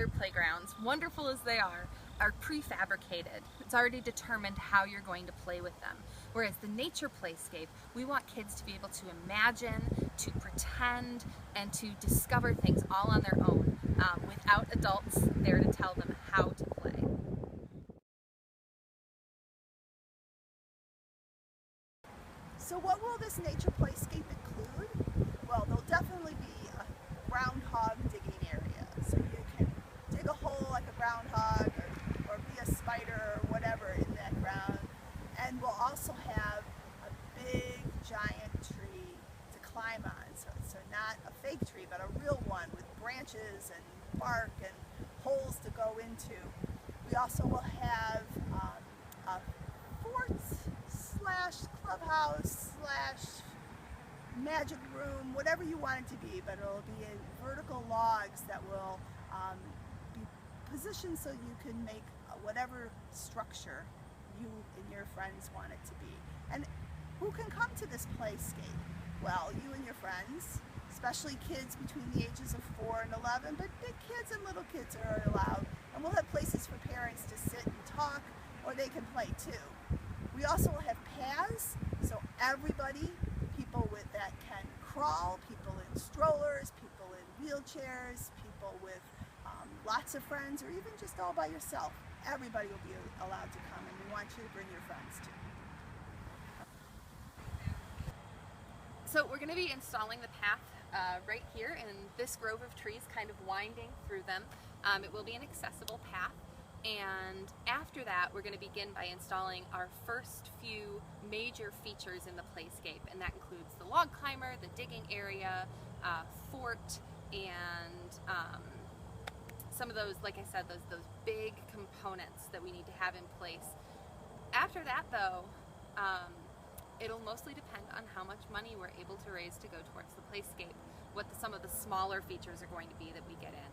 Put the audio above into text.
other playgrounds, wonderful as they are prefabricated. It's already determined how you're going to play with them. Whereas the nature playscape, we want kids to be able to imagine, to pretend, and to discover things all on their own without adults there to tell them how to play. So what will this nature playscape include? Well, there'll definitely be a groundhog digging area. So you can dig a hole like a groundhog or be a spider or whatever in that ground. And we'll also have a big giant tree to climb on. So not a fake tree, but a real one with branches and bark and holes to go into. We also will have a fort slash clubhouse slash magic room, whatever you want it to be, but it'll be in vertical logs that will be positioned so you can make whatever structure you and your friends want it to be. And who can come to this playscape? Well, you and your friends, especially kids between the ages of 4 and 11, but big kids and little kids are allowed. And we'll have places for parents to sit and talk, or they can play too. We also will have paths, so everybody, people that can crawl, people in strollers, people in wheelchairs, people with lots of friends, or even just all by yourself. Everybody will be allowed to come, and we want you to bring your friends too. So we're going to be installing the path right here in this grove of trees, kind of winding through them. It will be an accessible path. And after that, we're going to begin by installing our first few major features in the playscape, and that includes the log climber, the digging area, fort, and some of those, like I said, those big components that we need to have in place. After that, though, it'll mostly depend on how much money we're able to raise to go towards the playscape, what some of the smaller features are going to be that we get in.